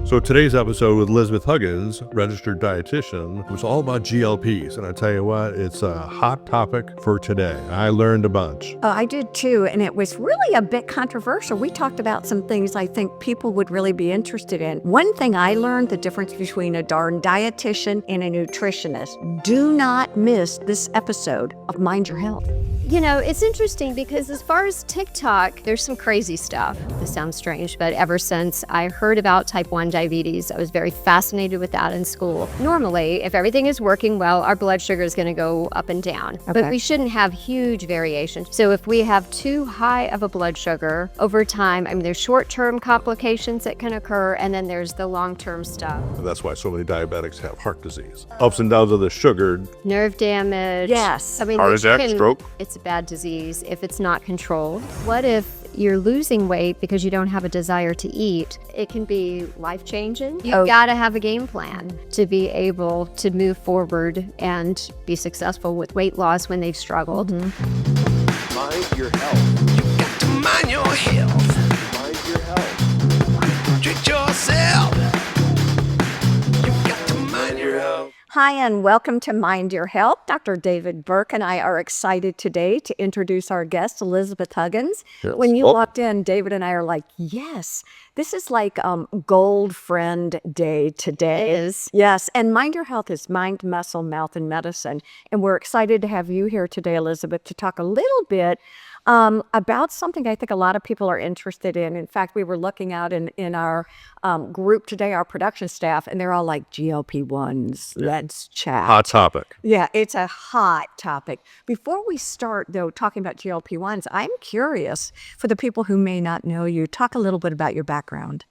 So today's episode with Elizabeth Huggins, registered dietitian, was all about GLPs. And I tell you what, it's a hot topic for today. I learned a bunch. I did too, and it was really a bit controversial. We talked about some things I think people would really be interested in. One thing I learned, the difference between a darn dietitian and a nutritionist. Do not miss this episode of Mind Your Health. You know, it's interesting because as far as TikTok, there's some crazy stuff. This sounds strange, but ever since I heard about type 1 diabetes, I was very fascinated with that in school. Normally, if everything is working well, our blood sugar is going to go up and down, but we shouldn't have huge variations. So if we have too high of a blood sugar over time, I mean, there's short-term complications that can occur, and then there's the long-term stuff. And that's why so many diabetics have heart disease. Ups and downs of the sugar. Nerve damage. Yes. I mean, Heart attack, stroke. It's a bad disease if it's not controlled. What if you're losing weight because you don't have a desire to eat? It can be life-changing. You've got to have a game plan to be able to move forward and be successful with weight loss when they've struggled. Mind your health. You got to mind your health. Mind your health. Treat yourself. You got to mind your health. Hi, and welcome to Mind Your Health. Dr. David Burke and I are excited today to introduce our guest, Elizabeth Huggins. Yes. When you walked in, David and I are like, yes, this is like Gold Friend Day today. It is. Yes, and Mind Your Health is mind, muscle, mouth, and medicine. And we're excited to have you here today, Elizabeth, to talk a little bit about something I think a lot of people are interested in. In fact, we were looking out in our group today, our production staff, and they're all like, GLP-1s, let's chat. Hot topic. Yeah, it's a hot topic. Before we start, though, talking about GLP-1s, I'm curious, for the people who may not know you, talk a little bit about your background.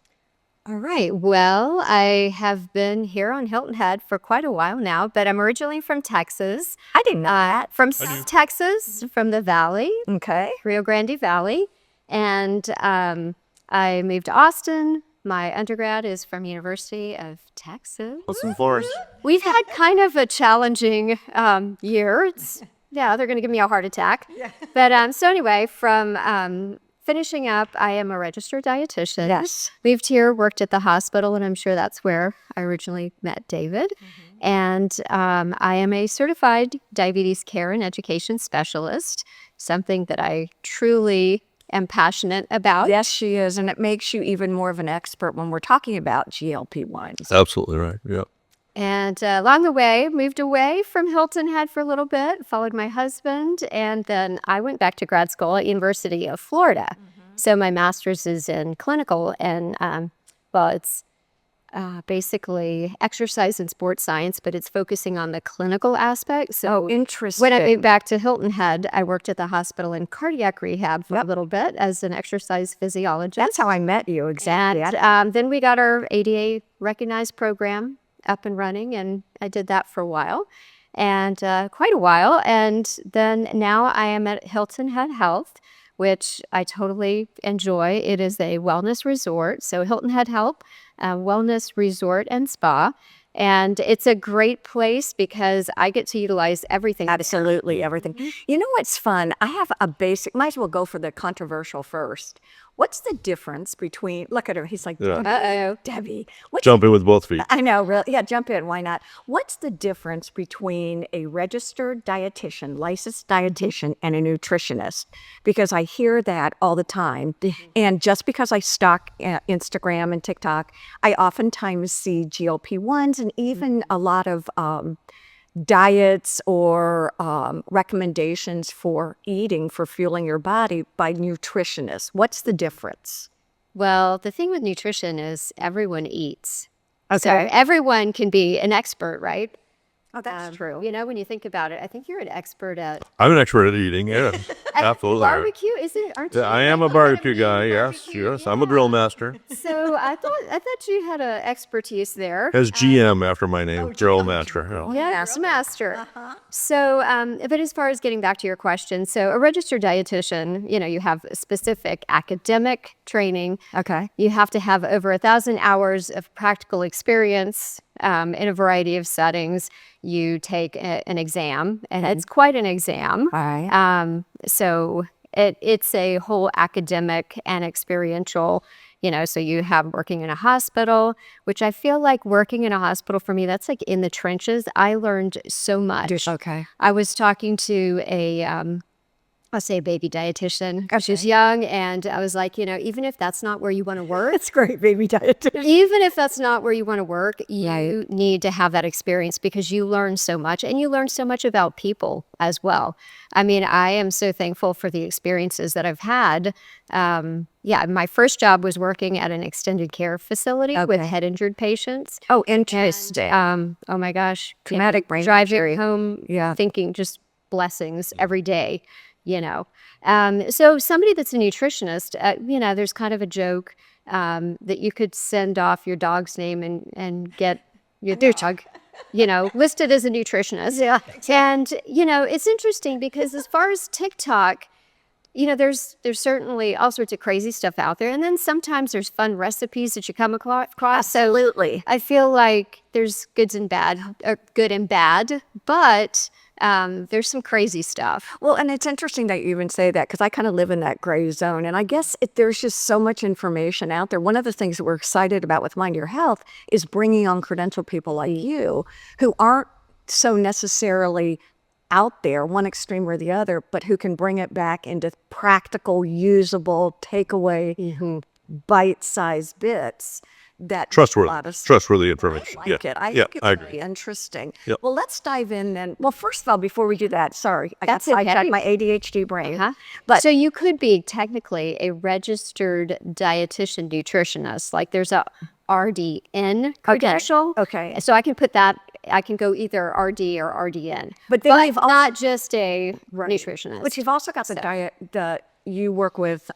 All right. Well, I have been here on Hilton Head for quite a while now, but I'm originally from Texas. I didn't know that. From Texas, from the Valley, Okay. Rio Grande Valley. And I moved to Austin. My undergrad is from University of Texas. Listen, Flores. We've had kind of a challenging year. They're going to give me a heart attack. But so anyway, from finishing up, I am a registered dietitian. Yes. Moved here, worked at the hospital, and I'm sure that's where I originally met David. And I am a certified diabetes care and education specialist, something that I truly am passionate about. Yes, she is. And it makes you even more of an expert when we're talking about GLP-1s. Absolutely right. Yeah. And along the way, moved away from Hilton Head for a little bit, followed my husband, and then I went back to grad school at University of Florida. So my master's is in clinical and, it's basically exercise and sports science, but it's focusing on the clinical aspect. So Interesting. when I moved back to Hilton Head, I worked at the hospital in cardiac rehab for a little bit as an exercise physiologist. That's how I met you, exactly. And then we got our ADA recognized program up and running, and I did that for a while, and quite a while. And then now I am at Hilton Head Health, which I totally enjoy. It is a wellness resort, so Hilton Head Health, wellness resort and spa. And it's a great place because I get to utilize everything. Absolutely everything. You know what's fun? I have a basic, might as well go for the controversial first. What's the difference between, look at him, he's like, Yeah. Uh-oh. Debbie. What's Jump in with both feet. I know, really. Yeah, jump in. Why not? What's the difference between a registered dietitian, licensed dietitian, and a nutritionist? Because I hear that all the time. And just because I stalk Instagram and TikTok, I oftentimes see GLP-1s and even a lot of diets or recommendations for eating, for fueling your body by nutritionists. What's the difference? Well, the thing with nutrition is everyone eats. Okay. So everyone can be an expert, right? Oh, that's true. You know, when you think about it, I think you're an expert at I'm an expert at eating. Yeah. Absolutely. barbecue. Is it? Aren't you? Yeah, I am a barbecue guy. Yes. Yes. I'm a grill master. So I thought you had an expertise there. Has GM after my name. Grill master. Yeah. Yes, master. So, but as far as getting back to your question, so a registered dietitian, you know, you have specific academic training. Okay. You have to have over 1,000 hours of practical experience in a variety of settings. You take an exam, and it's quite an exam. All right. So it's a whole academic and experiential, So you have working in a hospital, which I feel like working in a hospital for me, that's like in the trenches. I learned so much. Okay. I was talking to I'll say a baby dietitian. She was young, and I was like, even if that's not where you want to work, That's great, baby dietitian. even if that's not where you want to work, you need to have that experience because you learn so much, and you learn so much about people as well. I mean, I am so thankful for the experiences that I've had. My first job was working at an extended care facility with head injured patients. Oh, interesting. Oh my gosh. Traumatic brain driving injury. home, Yeah. thinking just blessings every day, So somebody that's a nutritionist, there's kind of a joke that you could send off your dog's name and get your dog, listed as a nutritionist. Yeah. And, it's interesting because as far as TikTok, there's certainly all sorts of crazy stuff out there. And then sometimes there's fun recipes that you come across. Absolutely. So I feel like there's good and bad, but there's some crazy stuff. Well, and it's interesting that you even say that because I kind of live in that gray zone. And I guess there's just so much information out there. One of the things that we're excited about with Mind Your Health is bringing on credentialed people like you who aren't so necessarily out there, one extreme or the other, but who can bring it back into practical, usable, takeaway, bite-sized bits that Trustworthy. a lot of Trustworthy information. I like it. I think it's really interesting. Yep. Well, let's dive in then. Well, first of all, before we do that, sorry, I got That's okay. sidetracked my ADHD brain. But so you could be technically a registered dietitian nutritionist. Like there's a RDN credential. Okay. So I can put that. I can go either RD or RDN. But then you've also, not just a nutritionist. but you've also got you work with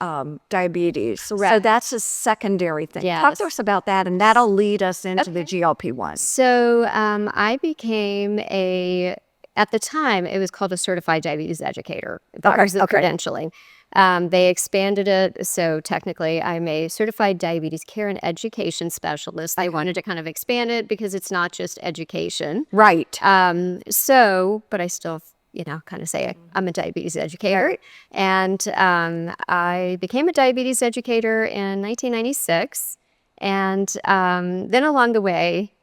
diabetes. So Correct. that's a secondary thing. Yes. Talk to us about that, and that'll lead us into the GLP-1. So I became at the time, it was called a certified diabetes educator. That was the credentialing. They expanded it. So technically, I'm a certified diabetes care and education specialist. They wanted to kind of expand it because it's not just education. Right. But I still, kind of say I'm a diabetes educator. And I became a diabetes educator in 1996. And then along the way,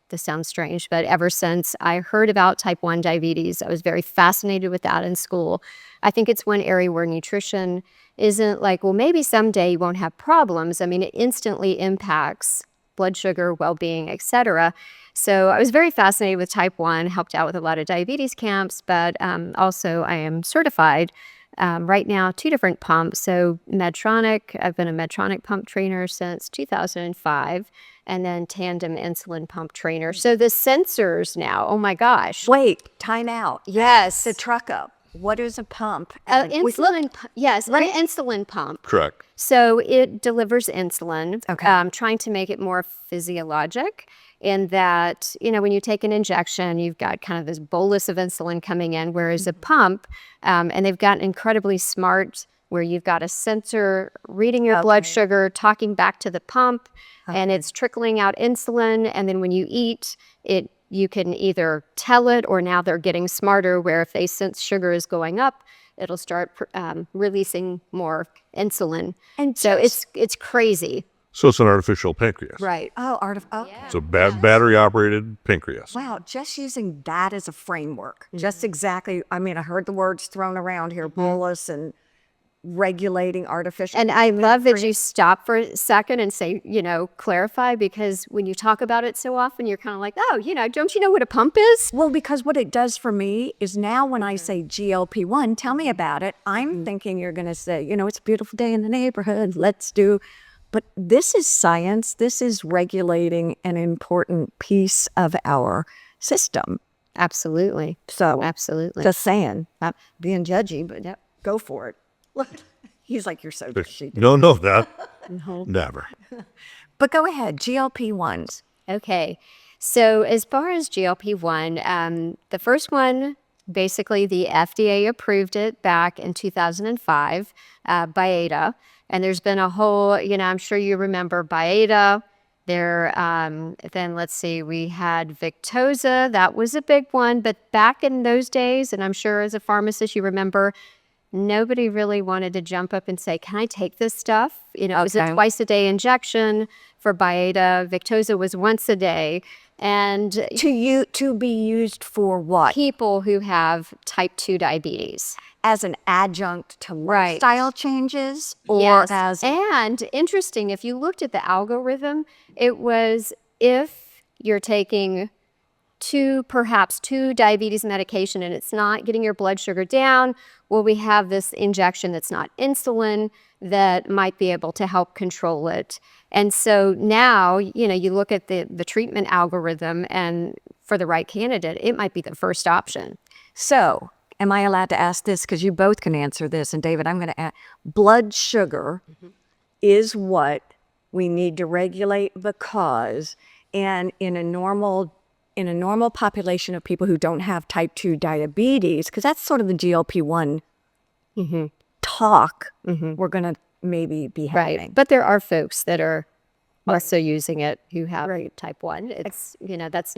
this sounds strange, but ever since I heard about type 1 diabetes, I was very fascinated with that in school. I think it's one area where nutrition isn't like, well, maybe someday you won't have problems. I mean, it instantly impacts blood sugar, well-being, etc. So I was very fascinated with type 1, helped out with a lot of diabetes camps, but also I am certified right now, 2 different pumps. So Medtronic, I've been a Medtronic pump trainer since 2005. And then tandem insulin pump trainer. So the sensors now, oh my gosh. Wait, time out. Yes. The truck up. What is a pump? Insulin pump. Correct. So it delivers insulin. Okay. Trying to make it more physiologic in that, when you take an injection, you've got kind of this bolus of insulin coming in, whereas a pump, and they've gotten incredibly smart where you've got a sensor reading your blood sugar, talking back to the pump, and it's trickling out insulin. And then when you eat it, you can either tell it, or now they're getting smarter where if they sense sugar is going up, it'll start releasing more insulin. And so it's crazy. So it's an artificial pancreas. Right. Oh, It's a battery-operated pancreas. Wow, just using that as a framework. Just exactly, I mean, I heard the words thrown around here, bolus and regulating artificial. And I love that you stop for a second and say, clarify, because when you talk about it so often, you're kind of like, oh, don't you know what a pump is? Well, because what it does for me is now when I say GLP-1, tell me about it, I'm thinking you're going to say, it's a beautiful day in the neighborhood, let's do. But this is science. This is regulating an important piece of our system. Absolutely. So, absolutely. Just saying, not being judgy, but go for it. He's like, you're so judgy. No, that. Never. But go ahead, GLP-1s. Okay. So as far as GLP-1, the first one, basically the FDA approved it back in 2005, Byetta. And there's been a whole, I'm sure you remember Byetta. Then let's see, we had Victoza. That was a big one. But back in those days, and I'm sure as a pharmacist you remember, nobody really wanted to jump up and say, can I take this stuff? You know, it was a Okay. twice a day injection. For Byetta, Victoza was once a day. And To be used for what? people who have type 2 diabetes. As an adjunct to Right. lifestyle changes, or Yes. as And interesting, if you looked at the algorithm, it was if you're taking perhaps two diabetes medication and it's not getting your blood sugar down, well, we have this injection that's not insulin that might be able to help control it. And so now, you know, you look at the treatment algorithm, and for the right candidate, it might be the first option. So, am I allowed to ask this? Because you both can answer this. And David, I'm going to ask, blood sugar is what we need to regulate because, and in a normal population of people who don't have type 2 diabetes, because that's sort of the GLP-1 talk we're going to maybe be having. Right. But there are folks that are also using it who have type 1. It's, you know, that's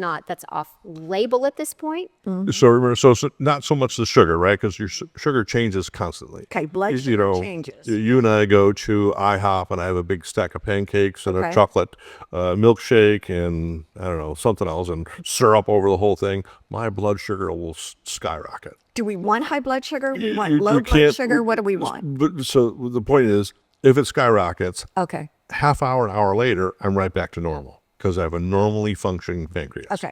off label at this point. So remember, so not so much the sugar, right? Because your sugar changes constantly. Okay, blood You sugar know, changes. You and I go to IHOP, and I have a big stack of pancakes and a Okay. chocolate milkshake, and I don't know, something else, and syrup over the whole thing. My blood sugar will skyrocket. Do we want high blood sugar? We want You low blood can't- sugar? What do we want? But so the point is, if it skyrockets, Okay. half hour, an hour later, I'm right back to normal because I have a normally functioning pancreas. Okay.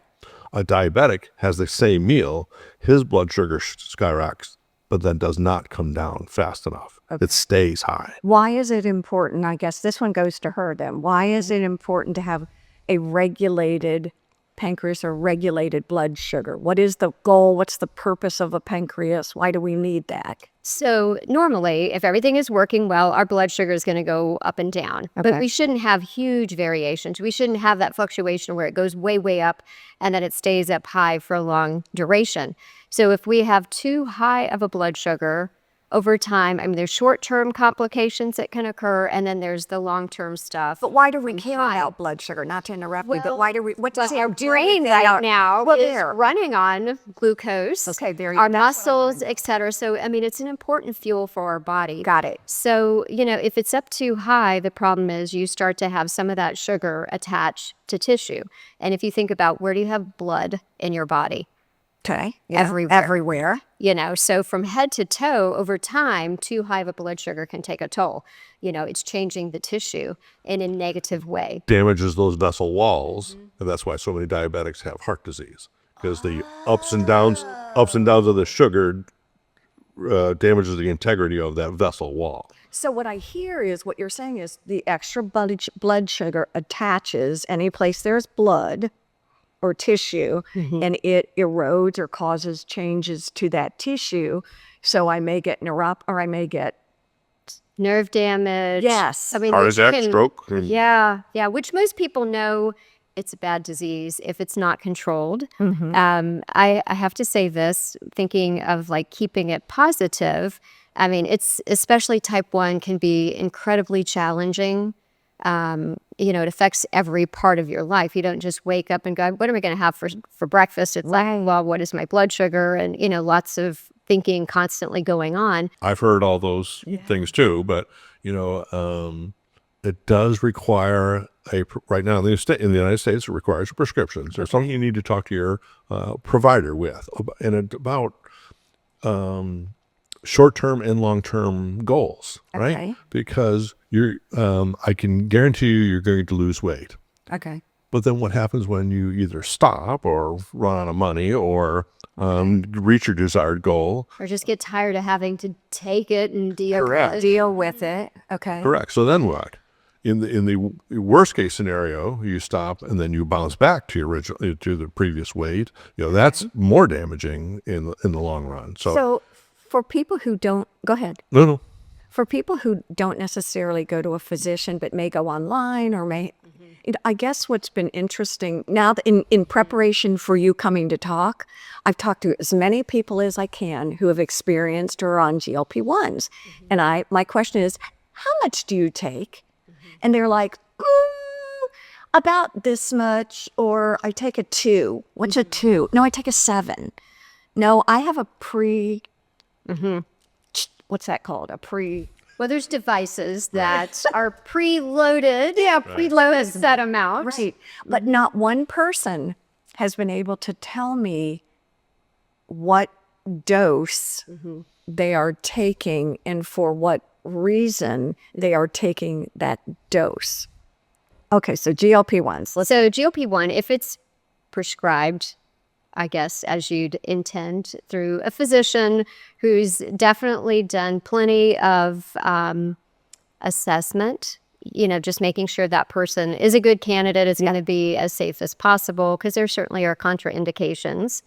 A diabetic has the same meal, his blood sugar skyrockets, but then does not come down fast enough. It stays high. Why is it important? I guess this one goes to her then. Why is it important to have a regulated pancreas or regulated blood sugar? What is the goal? What's the purpose of a pancreas? Why do we need that? So normally, if everything is working well, our blood sugar is going to go up and down. But Okay. we shouldn't have huge variations. We shouldn't have that fluctuation where it goes way, way up and then it stays up high for a long duration. So if we have too high of a blood sugar over time, I mean, there's short-term complications that can occur, and then there's the long-term stuff. But why do we care about blood sugar? Not to interrupt you, but why do we? What does Our brain right now Well, is there. running on glucose. Okay, there you Our go. muscles, et cetera. So, I mean, it's an important fuel for our body. Got it. So, you know, if it's up too high, the problem is you start to have some of that sugar attached to tissue. And if you think about where do you have blood in your body? Okay. Everywhere. Everywhere. You know, so from head to toe, over time, too high of a blood sugar can take a toll. You know, it's changing the tissue in a negative way. Damages those vessel walls, and that's why so many diabetics have heart disease, because the ups and downs of the sugar damages the integrity of that vessel wall. So what I hear is what you're saying is the extra blood sugar attaches any place there's blood or tissue, and it erodes or causes changes to that tissue. So I may get or I may get Nerve damage. Yes. I mean, Heart which attack, can- stroke. Yeah, which most people know it's a bad disease if it's not controlled. I have to say this, thinking of like keeping it positive. I mean, it's especially type 1 can be incredibly challenging. You know, it affects every part of your life. You don't just wake up and go, what am I going to have for breakfast? It's like, well, what is my blood sugar? And, you know, lots of thinking constantly going on. I've heard all those things too, but you know, it does require right now in the United States, it requires prescriptions. There's something you need to talk to your provider with, and it's about short-term and long-term goals, right? Okay. Because I can guarantee you're going to lose weight. okay. But then what happens when you either stop or run out of money or reach your desired goal? Or just get tired of having to take it and deal with Correct. it. Deal with it. Okay. Correct. So then what? In the worst case scenario, you stop and then you bounce back to the previous weight. You know, that's more damaging in the long run. So for people who don't go ahead. No. For people who don't necessarily go to a physician but may go online or may, I guess what's been interesting now that in preparation for you coming to talk, I've talked to as many people as I can who have experienced or are on GLP-1s. And my question is, how much do you take? And they're like, about this much, or I take a 2. What's a 2? No, I take a 7. No, I have a what's that called? A pre. Well, there's devices that are preloaded. Yeah, preloaded set amount. Right. But not one person has been able to tell me what dose they are taking and for what reason they are taking that dose. Okay, so GLP-1s. So GLP-1, if it's prescribed, I guess, as you'd intend through a physician who's definitely done plenty of assessment, just making sure that person is a good candidate, is going to be as safe as possible, because there certainly are contraindications.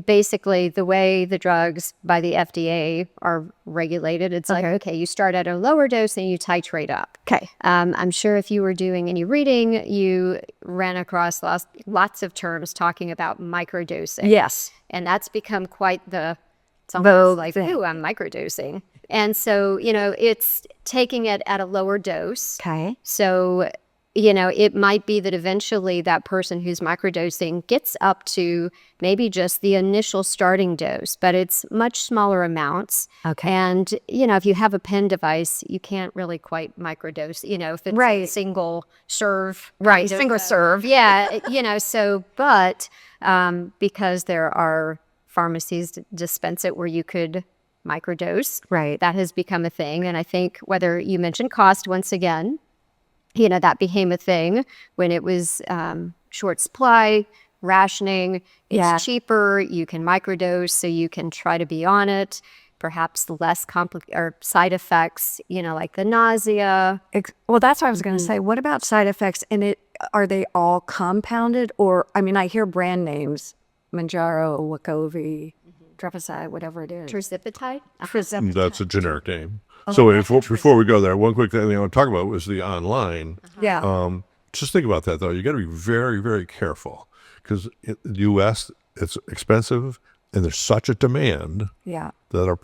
Basically, the way the drugs by the FDA are regulated, it's like, okay, you start at a lower dose and you titrate up. Okay. I'm sure if you were doing any reading, you ran across lots of terms talking about microdosing. Yes. And that's become quite it's almost like, thing. ooh, I'm microdosing. And so, it's taking it at a lower dose. Okay. So, it might be that eventually that person who's microdosing gets up to maybe just the initial starting dose, but it's much smaller amounts. Okay. And, if you have a pen device, you can't really quite microdose, if it's a single serve. Right, single serve. Yeah, but because there are pharmacies that dispense it where you could microdose, Right. that has become a thing. And I think whether you mentioned cost once again, that became a thing when it was short supply, rationing. It's cheaper. You can microdose, so you can try to be on it. Perhaps less or side effects, like the nausea. Well, that's what I was going to say. What about side effects? And are they all compounded? Or, I hear brand names, Manjaro, Wegovy, Trepaside, whatever it is. Terzipatide? That's a generic name. So before we go there, one quick thing I want to talk about was the online. Yeah. Just think about that, though. You got to be very, very careful, because in the U.S., it's expensive, and there's such a demand Yeah. that are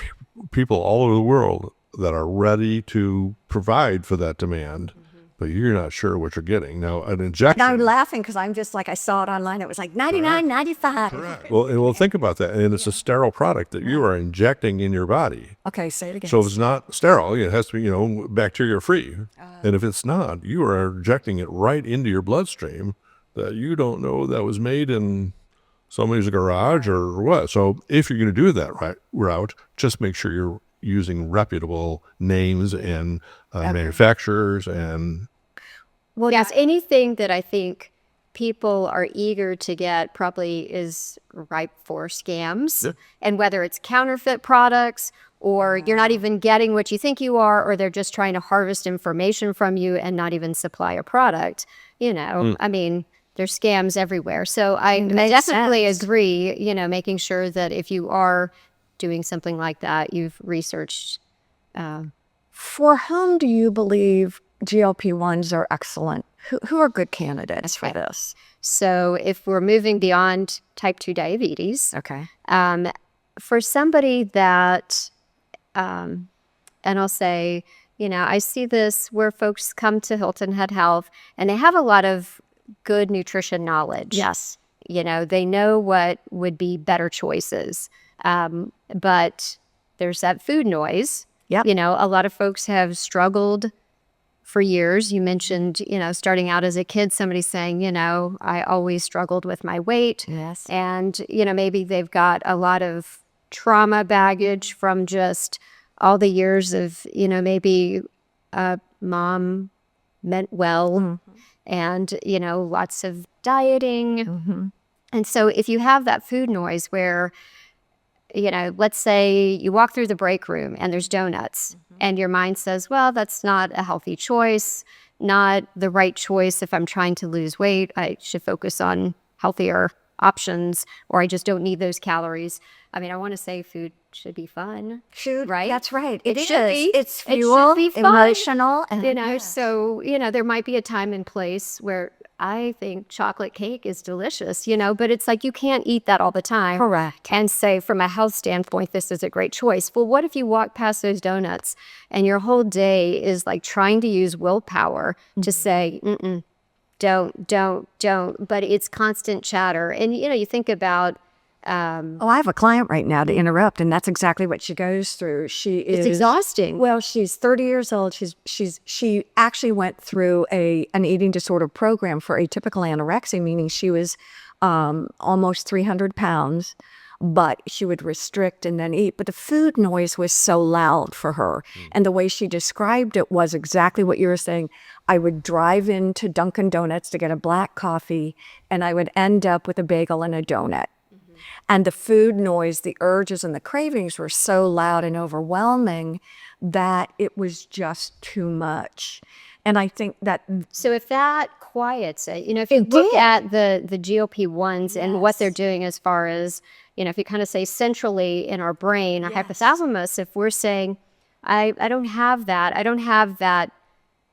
people all over the world that are ready to provide for that demand, but you're not sure what you're getting. Now, an injection. Now I'm laughing because I'm just like, I saw it online. It was like $99.95. Correct. Well, think about that. And it's a sterile product that you are injecting in your body. Okay, say it again. So if it's not sterile, it has to be, bacteria free. And if it's not, you are injecting it right into your bloodstream that you don't know that was made in somebody's garage or what. So if you're going to do that route, just make sure you're using reputable names and manufacturers and. Well, yes, anything that I think people are eager to get probably is ripe for scams. Yeah. And whether it's counterfeit products, or you're not even getting what you think you are, or they're just trying to harvest information from you and not even supply a product, there's scams everywhere. So I definitely agree, making sure that if you are doing something like that, you've researched. For whom do you believe GLP-1s are excellent? Who are good candidates for this? So if we're moving beyond type 2 diabetes, Okay. For somebody that, and I'll say, I see this where folks come to Hilton Head Health and they have a lot of good nutrition knowledge. Yes. They know what would be better choices. But there's that food noise. Yep. A lot of folks have struggled for years. You mentioned, starting out as a kid, somebody saying, I always struggled with my weight. Yes. And, maybe they've got a lot of trauma baggage from just all the years of, maybe mom meant well and, lots of dieting. And so if you have that food noise where, let's say you walk through the break room and there's donuts and your mind says, well, that's not a healthy choice, not the right choice. If I'm trying to lose weight, I should focus on healthier options, or I just don't need those calories. I want to say food should be fun. Should, right? That's right. It It should is. be. It's It should fuel, be fun. emotional. And So, there might be a time and place where I think chocolate cake is delicious, but it's like you can't eat that all the time. Correct. And say, from a health standpoint, this is a great choice. Well, what if you walk past those donuts and your whole day is like trying to use willpower to say, don't, but it's constant chatter. And, you think about Oh, I have a client right now, to interrupt, and that's exactly what she goes through. She is It's exhausting. Well, she's 30 years old. She actually went through an eating disorder program for atypical anorexia, meaning she was almost 300 pounds, but she would restrict and then eat. But the food noise was so loud for her. And the way she described it was exactly what you were saying. I would drive into Dunkin' Donuts to get a black coffee, and I would end up with a bagel and a donut. And the food noise, the urges and the cravings were so loud and overwhelming that it was just too much. And I think that So if that quiets it, if you look at the GLP-1s and what they're doing as far as, if you kind of say centrally in our brain, our hypothalamus, if we're saying, I don't have that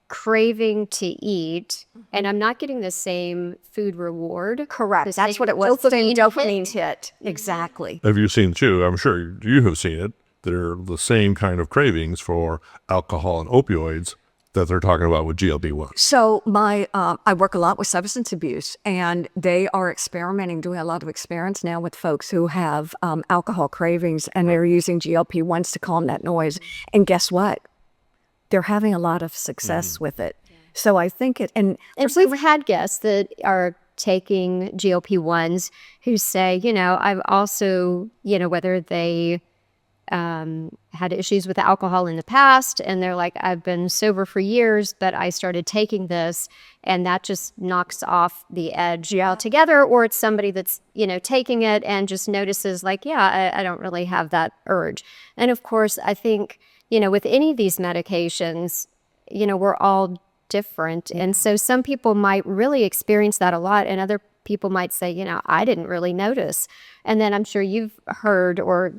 craving to eat, and I'm not getting the same food reward. correct. That's what it was. Dopamine hit. Exactly. Have you seen too? I'm sure you have seen it. They're the same kind of cravings for alcohol and opioids that they're talking about with GLP-1. So I work a lot with substance abuse, and they are doing a lot of experiments now with folks who have alcohol cravings, and they're using GLP-1s to calm that noise. And guess what? They're having a lot of success with it. So I think and we've had guests that are taking GLP-1s who say, I've also, whether they had issues with alcohol in the past, and they're like, I've been sober for years, but I started taking this, and that just knocks off the edge altogether. Or it's somebody that's, taking it and just notices like, I don't really have that urge. And of course, I think, with any of these medications, we're all different. And so some people might really experience that a lot, and other people might say, I didn't really notice. And then I'm sure you've heard or,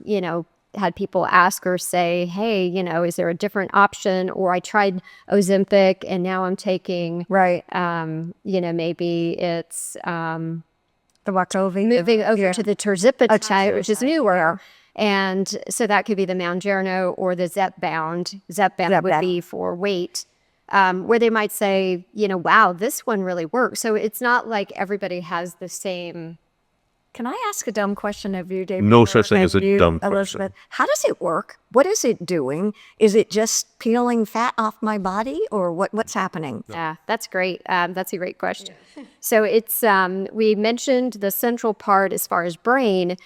had people ask or say, hey, is there a different option? Or I tried Ozempic and now I'm taking, maybe it's the Wegovy. moving over to the tirzepatide, which is newer. And so that could be the Mounjaro or the Zepbound. Zepbound would be for weight, where they might say, wow, this one really works. So it's not like everybody has the same. Can I ask a dumb question of you, David? No such thing as a dumb Elizabeth, question. how does it work? What is it doing? Is it just peeling fat off my body, or what's happening? Yeah, that's great. That's a great question. So it's, we mentioned the central part as far as brain.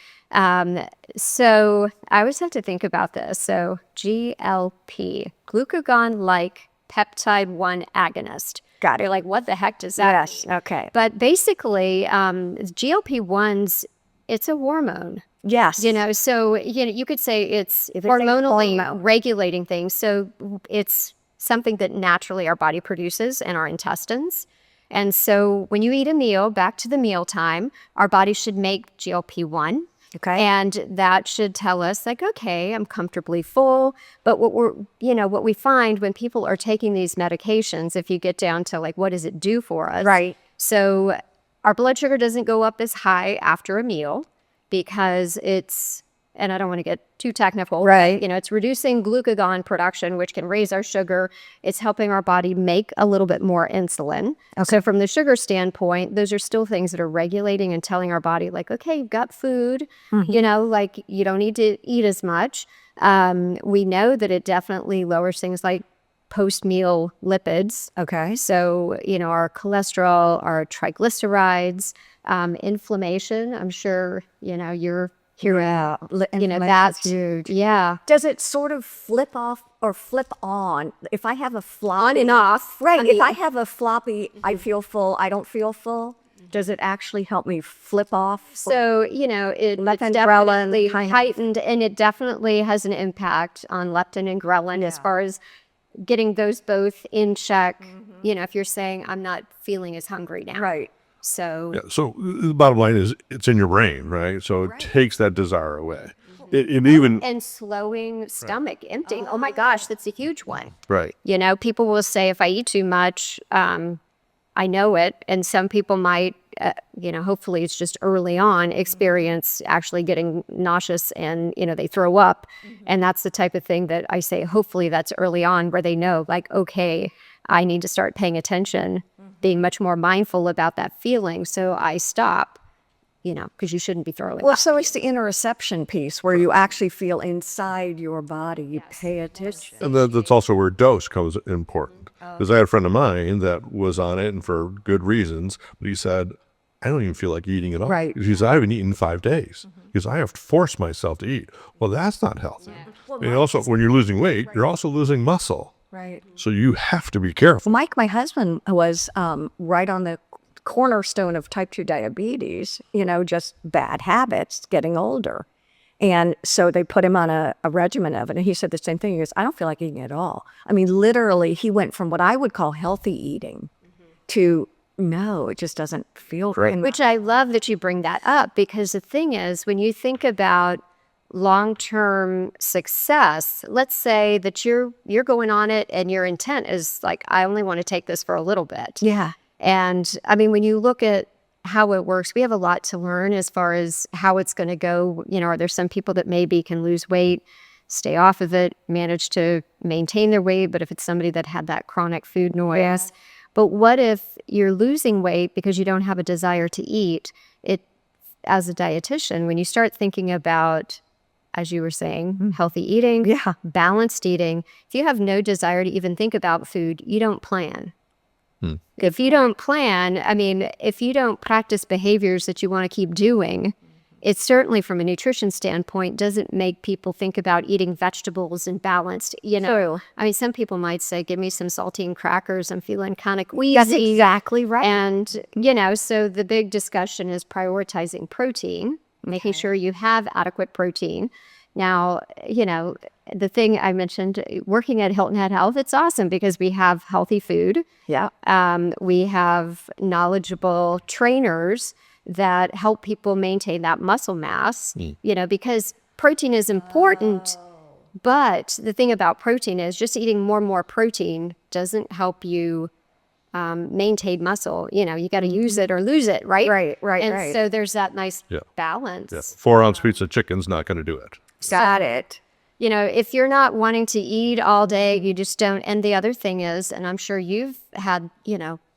So I always have to think about this. So GLP, glucagon-like peptide 1 agonist. Got it. You're like, what the heck does that mean? Okay. But basically, GLP-1s, it's a hormone. Yes. So, you could say it's hormonally regulating things. So it's something that naturally our body produces in our intestines. And so when you eat a meal, back to the meal time, our body should make GLP-1. Okay. And that should tell us like, okay, I'm comfortably full. But what we find when people are taking these medications, if you get down to like, what does it do for us? Right. So our blood sugar doesn't go up as high after a meal because it's, and I don't want to get too technical. Right. It's reducing glucagon production, which can raise our sugar. It's helping our body make a little bit more insulin. Okay. So from the sugar standpoint, those are still things that are regulating and telling our body like, okay, you've got food, like you don't need to eat as much. We know that it definitely lowers things like post-meal lipids. Okay. So, our cholesterol, our triglycerides, inflammation. I'm sure, you're that's huge. Yeah. Does it sort of flip off or flip on? If I have a floppy, On and off. right? If I have a floppy, I feel full. I don't feel full. Does it actually help me flip off? So, it's definitely heightened, and it definitely has an impact on leptin and ghrelin as far as getting those both in check. If you're saying, I'm not feeling as hungry now. Right. So, So the bottom line is it's in your brain, right? So it takes that desire away. and slowing stomach emptying. Oh my gosh, that's a huge one. Right. People will say if I eat too much, I know it. And some people might, hopefully it's just early on, experience actually getting nauseous and, they throw up. And that's the type of thing that I say, hopefully that's early on where they know like, okay, I need to start paying attention, being much more mindful about that feeling. So I stop. because you shouldn't be throwing Well, up. so it's the interoception piece where you actually feel inside your body. You pay attention. And that's also where dose comes important. Because I had a friend of mine that was on it, and for good reasons, but he said, I don't even feel like eating at all. Right. He said, I haven't eaten in 5 days. Because I have to force myself to eat. Well, that's not healthy. And also, when you're losing weight, you're also losing muscle. Right. So you have to be careful. Mike, my husband, was right on the cornerstone of type 2 diabetes, just bad habits, getting older. And so they put him on a regimen of it. And he said the same thing. He goes, I don't feel like eating at all. I mean, literally, he went from what I would call healthy eating to no, it just doesn't feel great. Which I love that you bring that up, because the thing is, when you think about long-term success, let's say that you're going on it and your intent is like, I only want to take this for a little bit. Yeah. And I mean, when you look at how it works, we have a lot to learn as far as how it's going to go. Are there some people that maybe can lose weight, stay off of it, manage to maintain their weight, but if it's somebody that had that chronic food noise, but what if you're losing weight because you don't have a desire to eat? As a dietitian, when you start thinking about, as you were saying, healthy eating, balanced eating, if you have no desire to even think about food, you don't plan. If you don't plan, I mean, if you don't practice behaviors that you want to keep doing, it certainly from a nutrition standpoint doesn't make people think about eating vegetables and balanced, True. I mean, some people might say, give me some saltine crackers. I'm feeling kind of queasy. That's exactly right. And, so the big discussion is prioritizing protein, making sure you have adequate protein. Now, the thing I mentioned, working at Hilton Head Health, it's awesome because we have healthy food. Yeah. We have knowledgeable trainers that help people maintain that muscle mass, because protein is important. But the thing about protein is just eating more and more protein doesn't help you maintain muscle. You got to use it or lose it, right? Right. And so there's that nice balance. Yeah. 4-ounce piece of chicken's not going to do it. Got it. If you're not wanting to eat all day, you just don't. And the other thing is, and I'm sure you've had,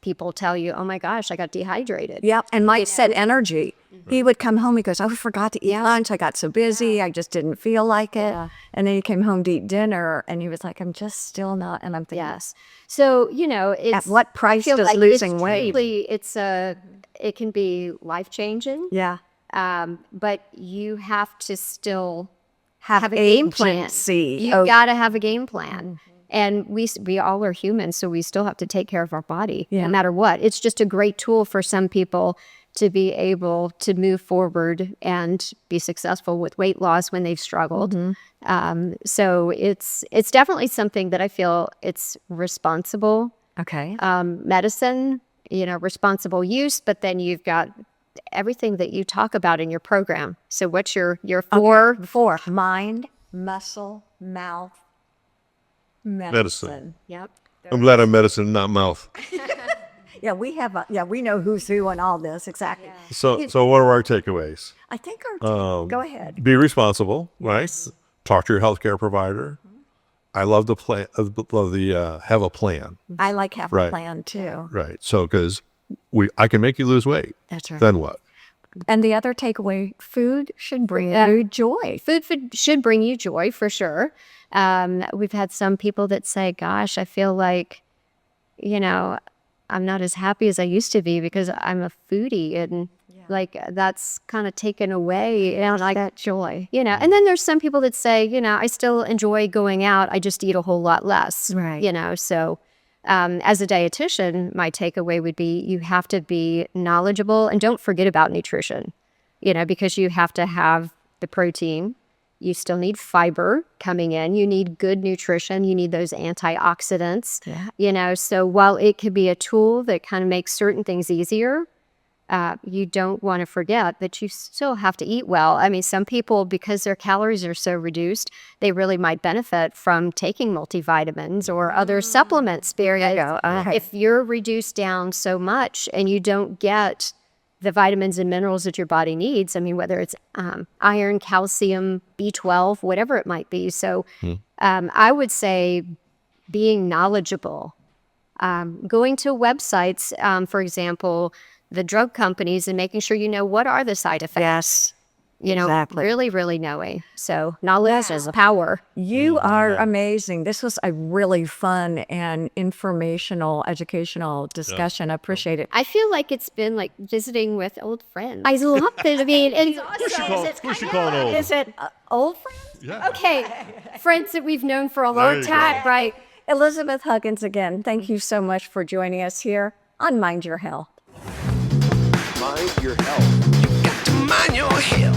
people tell you, oh my gosh, I got dehydrated. Yeah. And Mike said energy. He would come home, he goes, I forgot to eat lunch. I got so busy. I just didn't feel like it. And then he came home to eat dinner and he was like, I'm just still not. And I'm thinking, Yes. So, it's at what price feel does like losing weight? It can be life-changing. Yeah. But you have to still Have a game plan. agency. You got to have a game plan. And we all are humans, so we still have to take care of our body, no matter what. It's just a great tool for some people to be able to move forward and be successful with weight loss when they've struggled. So it's definitely something that I feel it's responsible Okay. medicine, responsible use, but then you've got everything that you talk about in your program. So what's your Four. Mind, muscle, mouth, medicine. Yep. I'm glad I'm medicine, not mouth. Yeah, we know who's who and all this. Exactly. So what are our takeaways? I think go ahead. Be responsible, right? Talk to your healthcare provider. I love the plan. Love the have a plan, I like having Right. a plan too. right? So because I can make you lose weight. That's right. Then what? And the other takeaway, food should bring you joy. Food should bring you joy for sure. We've had some people that say, gosh, I feel like, I'm not as happy as I used to be because I'm a foodie, and like that's kind of taken away, like that joy. And then there's some people that say, I still enjoy going out, I just eat a whole lot less. Right. So as a dietitian, my takeaway would be you have to be knowledgeable and don't forget about nutrition, because you have to have the protein. You still need fiber coming in. You need good nutrition. You need those antioxidants. So while it could be a tool that kind of makes certain things easier, you don't want to forget that you still have to eat well. I mean, some people, because their calories are so reduced, they really might benefit from taking multivitamins or other supplements. If you're reduced down so much and you don't get the vitamins and minerals that your body needs, I mean, whether it's iron, calcium, B12, whatever it might be. So I would say being knowledgeable, going to websites, for example, the drug companies and making sure you know what are the side effects. Yes. You know, Exactly. really, really knowing. So knowledge is power. You are amazing. This was a really fun and informational, educational discussion. I appreciate it. I feel like it's been like visiting with old friends. I love it. I mean, it's awesome. Who's she calling old? Is it old friends? Yeah. Okay, friends that we've known for a long you go. time, right? Elizabeth Huggins, again, thank you so much for joining us here on Mind Your Health. Mind your health. Got to mind your health.